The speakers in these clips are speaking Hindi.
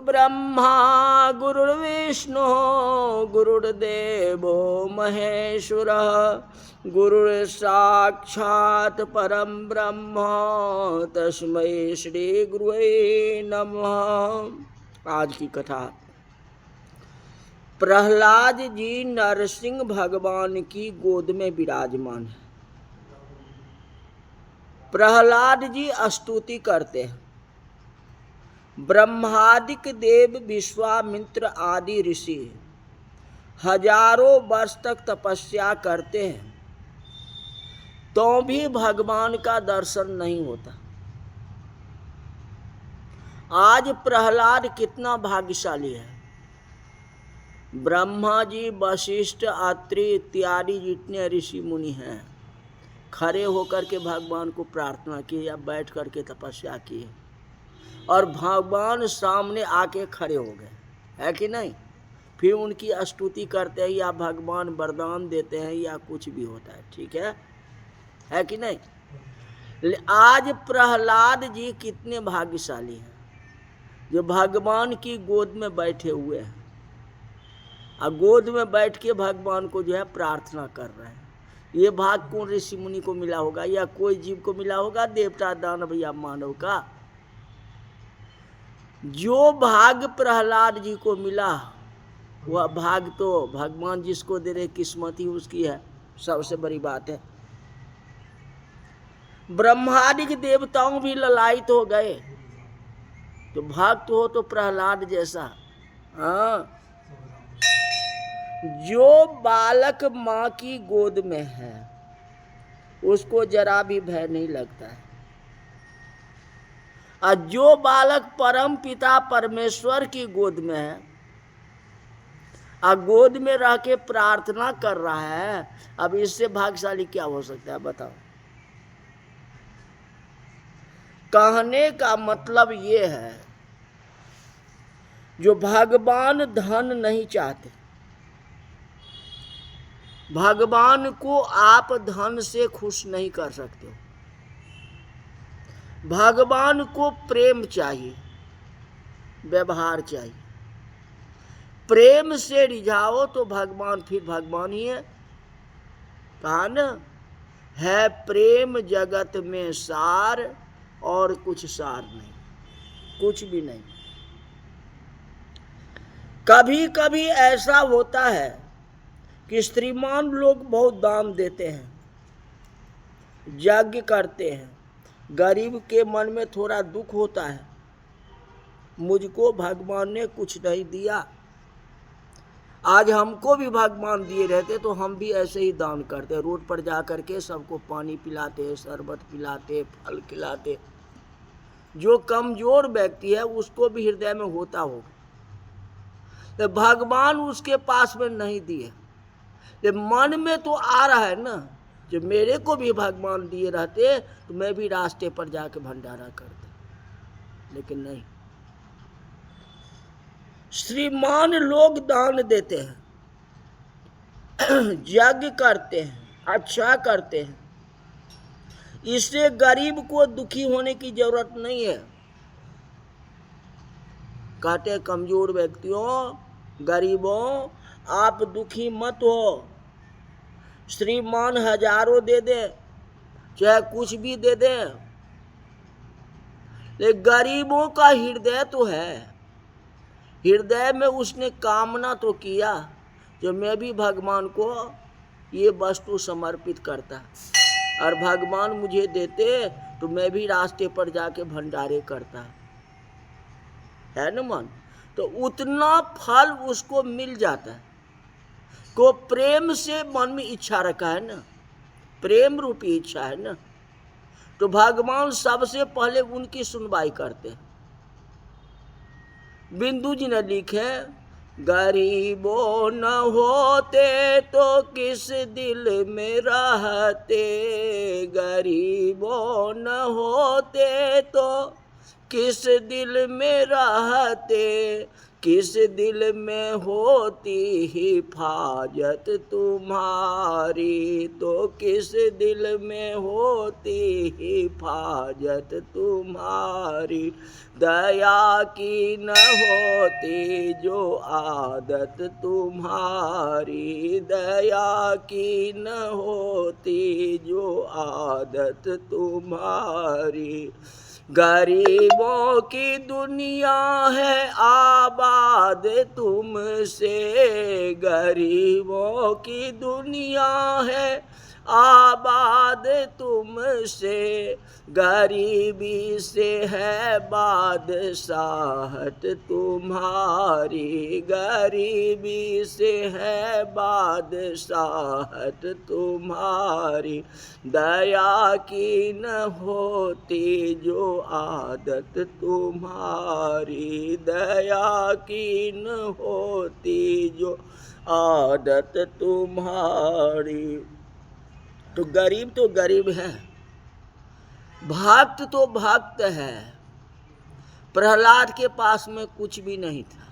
ब्रह्मा गुरुर्विष्णु गुरुर्देवो महेश्वरः गुरुर्साक्षात् परम ब्रह्म तस्मै श्री गुरुवे नमः। आज की कथा, प्रहलाद जी नरसिंह भगवान की गोद में विराजमान है। प्रहलाद जी स्तुति करते हैं। ब्रह्मादिक देव विश्वामित्र आदि ऋषि हजारों वर्ष तक तपस्या करते हैं तो भी भगवान का दर्शन नहीं होता। आज प्रहलाद कितना भाग्यशाली है। ब्रह्मा जी, वशिष्ठ, अत्रि इत्यादि जितने ऋषि मुनि हैं, खड़े होकर के भगवान को प्रार्थना की या बैठ करके तपस्या की और भगवान सामने आके खड़े हो गए, है कि नहीं? फिर उनकी स्तुति करते हैं या भगवान वरदान देते हैं या कुछ भी होता है, ठीक है कि नहीं? आज प्रहलाद जी कितने भाग्यशाली हैं जो भगवान की गोद में बैठे हुए हैं और गोद में बैठ के भगवान को जो है प्रार्थना कर रहे हैं। ये भाग कौन ऋषि मुनि को मिला होगा या कोई जीव को मिला होगा? देवता, दानव या मानव का? जो भाग प्रहलाद जी को मिला वह भाग तो भगवान जिसको दे रहे, किस्मत ही उसकी है। सबसे बड़ी बात है, ब्रह्मादिक देवताओं भी ललायित हो गए तो भक्त हो तो प्रहलाद जैसा। हाँ, जो बालक माँ की गोद में है उसको जरा भी भय नहीं लगता है, और जो बालक परम पिता परमेश्वर की गोद में है और गोद में रह के प्रार्थना कर रहा है, अब इससे भाग्यशाली क्या हो सकता है बताओ? कहने का मतलब ये है, जो भगवान धन नहीं चाहते, भगवान को आप धन से खुश नहीं कर सकते। भगवान को प्रेम चाहिए, व्यवहार चाहिए। प्रेम से रिझाओ तो भगवान फिर भगवान ही है। कहा न, है प्रेम जगत में सार और कुछ सार नहीं, कुछ भी नहीं। कभी कभी ऐसा होता है कि श्रीमान लोग बहुत दान देते हैं, यज्ञ करते हैं, गरीब के मन में थोड़ा दुख होता है, मुझको भगवान ने कुछ नहीं दिया। आज हमको भी भगवान दिए रहते तो हम भी ऐसे ही दान करते, रोड पर जा करके सबको पानी पिलाते, शरबत पिलाते, फल खिलाते। जो कमजोर व्यक्ति है उसको भी हृदय में होता होगा, तो भगवान उसके पास में नहीं दिए, तो मन में तो आ रहा है ना, जो मेरे को भी भगवान दिए रहते तो मैं भी रास्ते पर जाके भंडारा करता, लेकिन नहीं। श्रीमान लोग दान देते हैं, यज्ञ करते हैं, अच्छा करते हैं, इससे गरीब को दुखी होने की जरूरत नहीं है। कहते कमजोर व्यक्तियों, गरीबों, आप दुखी मत हो। श्रीमान हजारों दे दे, चाहे कुछ भी दे दे, लेकिन गरीबों का हृदय तो है, हृदय में उसने कामना तो किया जो मैं भी भगवान को ये वस्तु समर्पित करता और भगवान मुझे देते तो मैं भी रास्ते पर जाके भंडारे करता, है ना मन? तो उतना फल उसको मिल जाता है। को प्रेम से मन में इच्छा रखा है ना, प्रेम रूपी इच्छा है ना, तो भगवान सबसे पहले उनकी सुनवाई करते हैं। बिंदु जी ने लिखे, गरीबों न होते तो किस दिल में रहते, गरीबों न होते तो किस दिल में रहते, किस दिल में होती हिफाजत तुम्हारी, तो किस दिल में होती हिफाजत तुम्हारी। दया की न होती जो आदत तुम्हारी, दया की न होती जो आदत तुम्हारी। गरीबों की दुनिया है आबाद तुमसे, गरीबों की दुनिया है आबाद तुमसे। गरीबी से है बादशाहत तुम्हारी, गरीबी से है बादशाहत तुम्हारी। दया की न होती जो आदत तुम्हारी, दया की न होती जो आदत तुम्हारी। तो गरीब है, भक्त तो भक्त है। प्रहलाद के पास में कुछ भी नहीं था।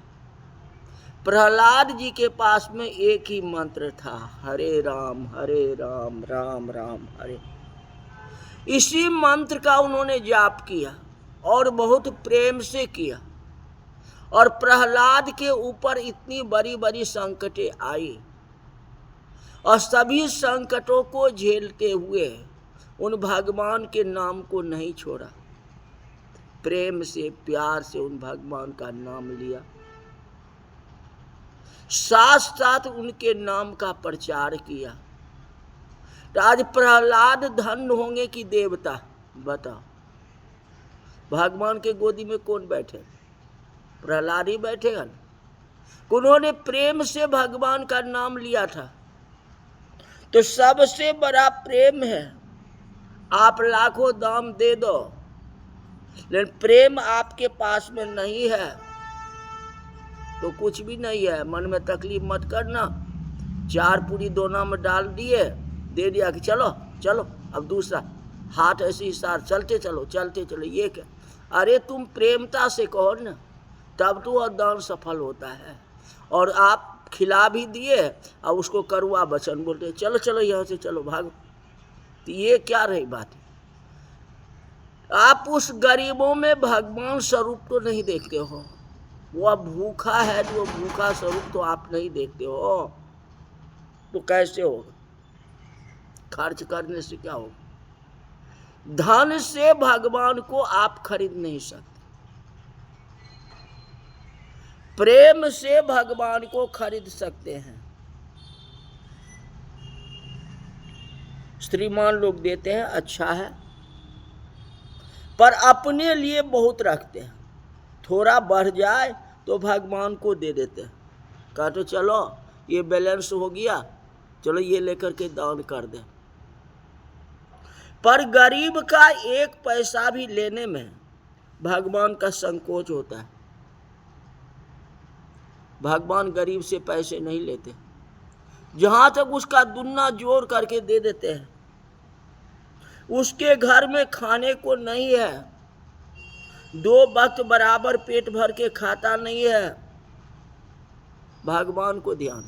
प्रहलाद जी के पास में एक ही मंत्र था, हरे राम राम राम हरे। इसी मंत्र का उन्होंने जाप किया और बहुत प्रेम से किया। और प्रहलाद के ऊपर इतनी बड़ी बड़ी संकटें आई और सभी संकटों को झेलते हुए उन भगवान के नाम को नहीं छोड़ा। प्रेम से प्यार से उन भगवान का नाम लिया, साथ साथ उनके नाम का प्रचार किया। तो आज प्रहलाद धन्य होंगे कि देवता, बताओ। भगवान के गोदी में कौन बैठे? प्रहलाद ही बैठेगा। उन्होंने प्रेम से भगवान का नाम लिया था। तो सबसे बड़ा प्रेम है। आप लाखों दाम दे दो, लेकिन प्रेम आपके पास में नहीं है तो कुछ भी नहीं है। मन में तकलीफ मत करना। 4 पूरी दोना में डाल दिए, दे दिया कि चलो चलो, अब दूसरा हाथ ऐसे इशार, चलते चलो, ये क्या? अरे तुम प्रेमता से कहो ना, तब तो वह दान सफल होता है। और आप खिला भी दिए और उसको करुआ वचन बोलते, चलो यहाँ से चलो, भागो। तो ये क्या रही बात? आप उस गरीबों में भगवान स्वरूप तो नहीं देखते हो। वह भूखा है, जो भूखा स्वरूप तो आप नहीं देखते हो। तो कैसे होगा? खर्च करने से क्या होगा? धन से भगवान को आप खरीद नहीं सकते, प्रेम से भगवान को खरीद सकते हैं। श्रीमान लोग देते हैं, अच्छा है, पर अपने लिए बहुत रखते हैं। थोड़ा बढ़ जाए तो भगवान को दे देते हैं। कहते चलो ये बैलेंस हो गया, चलो ये लेकर के दान कर दे। पर गरीब का 1 पैसा भी लेने में भगवान का संकोच होता है। भगवान गरीब से पैसे नहीं लेते, जहां तक उसका दुन्ना जोड़ करके दे देते हैं। उसके घर में खाने को नहीं है, 2 वक्त बराबर पेट भर के खाता नहीं है। भगवान को ध्यान,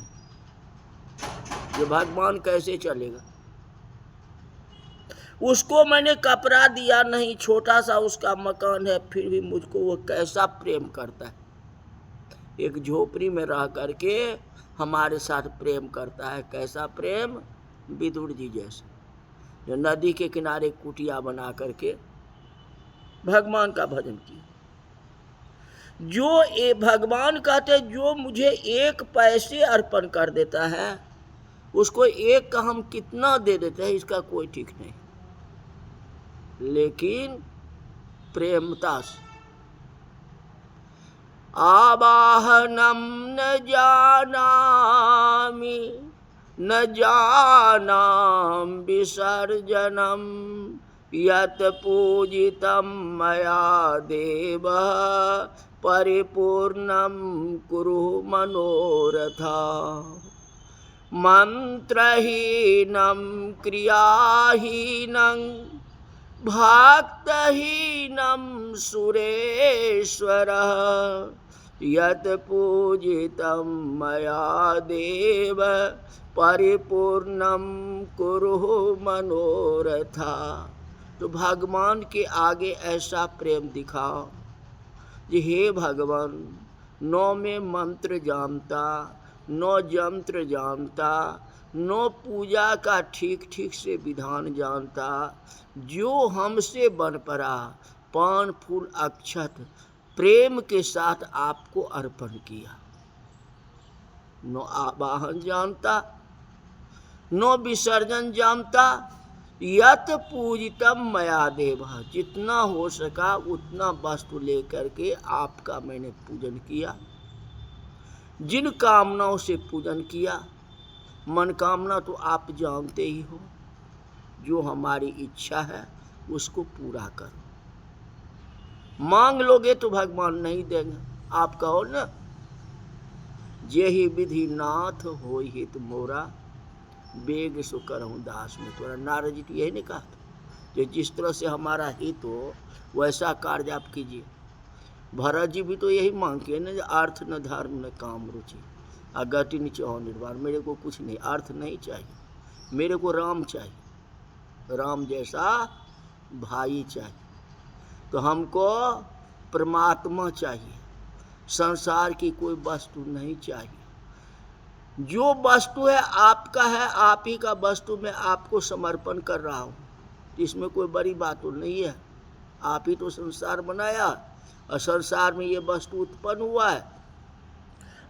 ये भगवान कैसे चलेगा? उसको मैंने कपड़ा दिया नहीं, छोटा सा उसका मकान है, फिर भी मुझको वो कैसा प्रेम करता है। एक झोपड़ी में रह करके हमारे साथ प्रेम करता है। कैसा प्रेम? विदुर जी जैसे, जो नदी के किनारे कुटिया बना करके भगवान का भजन किया। जो ये भगवान कहते, जो मुझे 1 पैसे अर्पण कर देता है, उसको 1 का हम कितना दे देते हैं इसका कोई ठीक नहीं। लेकिन प्रेमता से आवाहनम न जानामि न जानाम विसर्जनम यत पूजितम मया देव परिपूर्णम कुरु मनोरथा। मंत्रहीनं क्रियाहीनं भक्तहीनं सुरेश्वर यत पूजितं मया देव परिपूर्णं कुरु मनोरथा। तो भगवान के आगे ऐसा प्रेम दिखाओ कि हे भगवान, नौ में मंत्र जानता, नौ यंत्र जानता, नौ पूजा का ठीक ठीक से विधान जानता, जो हमसे बन पड़ा पान फूल अक्षत प्रेम के साथ आपको अर्पण किया। नौ आवाहन जानता, नौ विसर्जन जानता, यत पूजितम मया देव, जितना हो सका उतना वस्तु लेकर के आपका मैंने पूजन किया। जिन कामनाओं से पूजन किया, मनोकामना तो आप जानते ही हो, जो हमारी इच्छा है उसको पूरा करो। मांग लोगे तो भगवान नहीं देंगे। आप कहो ना, जेहि विधि नाथ हो हित मोरा, बेग सो करहूँ दास में तोरा। नारद जी तो यही नहीं कहा था, जो जिस तरह से हमारा हित हो वैसा कार्य आप कीजिए। भरत जी भी तो यही मांग के ना, अर्थ न धर्म न काम रुचि अगति न चाहो निर्वाण। मेरे को कुछ नहीं, अर्थ नहीं चाहिए, मेरे को राम चाहिए, राम जैसा भाई चाहिए। तो हमको परमात्मा चाहिए, संसार की कोई वस्तु नहीं चाहिए। जो वस्तु है आपका है, आप ही का वस्तु मैं आपको समर्पण कर रहा हूँ। इसमें कोई बड़ी बात तो नहीं है। आप ही तो संसार बनाया और संसार में ये वस्तु उत्पन्न हुआ है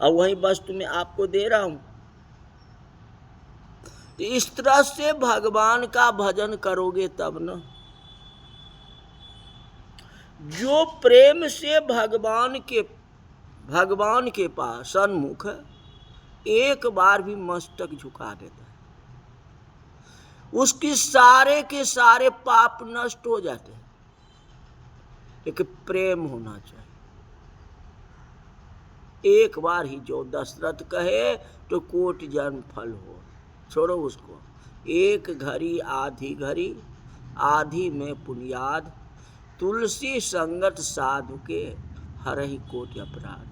और वही वस्तु मैं आपको दे रहा हूँ। तो इस तरह से भगवान का भजन करोगे तब न। जो प्रेम से भगवान के पास सन्मुख एक बार भी मस्तक झुका देता है, उसकी सारे के सारे पाप नष्ट हो जाते हैं। एक प्रेम होना चाहिए। एक बार ही जो दशरथ कहे तो कोटि जन्म फल हो। छोड़ो उसको। एक घड़ी आधी घड़ी, आधी में पुनियाद, तुलसी संगत साधु के हरहि कोटि अपराध।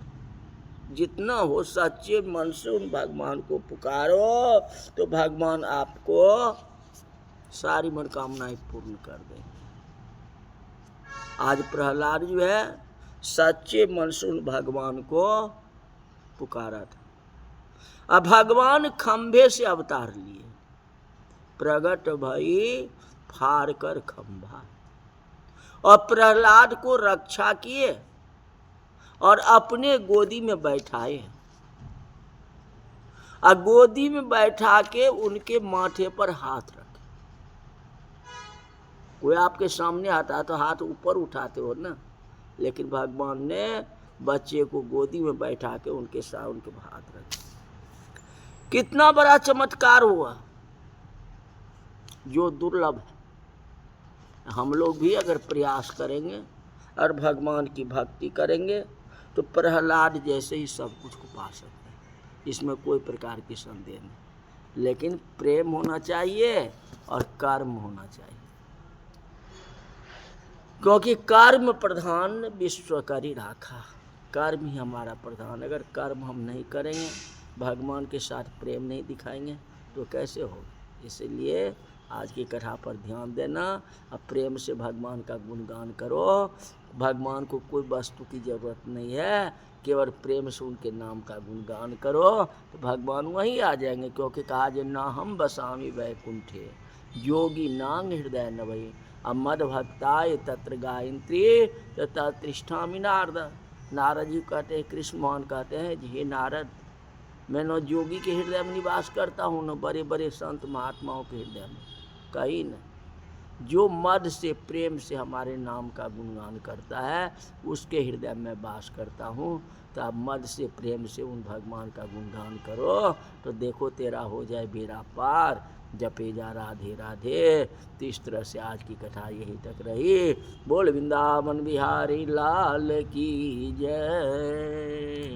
जितना हो सच्चे मन से उन भगवान को पुकारो तो भगवान आपको सारी मनोकामनाएं पूर्ण कर देंगे। आज प्रहलाद जो है सच्चे मन से उन भगवान को पुकारा था। अब भगवान खंभे से अवतार लिए, प्रगट भई फाड़ कर खंभा, और प्रहलाद को रक्षा किए और अपने गोदी में बैठाए। और गोदी में बैठा के उनके माथे पर हाथ रखे। कोई आपके सामने आता है तो हाथ ऊपर उठाते हो ना, लेकिन भगवान ने बच्चे को गोदी में बैठा के उनके साथ उनके हाथ रखे। कितना बड़ा चमत्कार हुआ, जो दुर्लभ है। हम लोग भी अगर प्रयास करेंगे और भगवान की भक्ति करेंगे तो प्रहलाद जैसे ही सब कुछ को पा सकते हैं। इसमें कोई प्रकार की संदेह नहीं, लेकिन प्रेम होना चाहिए और कर्म होना चाहिए। क्योंकि कर्म प्रधान विश्व करी राखा, कर्म ही हमारा प्रधान। अगर कर्म हम नहीं करेंगे, भगवान के साथ प्रेम नहीं दिखाएंगे तो कैसे होगा। इसलिए आज की कथा पर ध्यान देना, अब प्रेम से भगवान का गुणगान करो। भगवान को कोई वस्तु की जरूरत नहीं है, केवल प्रेम से उनके नाम का गुणगान करो तो भगवान वहीं आ जाएंगे। क्योंकि कहा जे ना हम बसामी वैकुंठे योगी नांग हृदय नवई, अब मद भक्ताय तत्र गायत्री तत्तिष्ठामि नारद। नारद जी कहते हैं, कृष्ण मोहन कहते हैं, हे नारद, मैं न योगी के हृदय में निवास करता हूँ, न बड़े बड़े संत महात्माओं के हृदय में, कहीं न। जो मद से प्रेम से हमारे नाम का गुणगान करता है उसके हृदय में वास करता हूँ। तो अब मद से प्रेम से उन भगवान का गुणगान करो तो देखो तेरा हो जाए बेड़ा पार। जपे जा राधे राधे। तो इस तरह से आज की कथा यहीं तक रही। बोल वृंदावन बिहारी लाल की जय।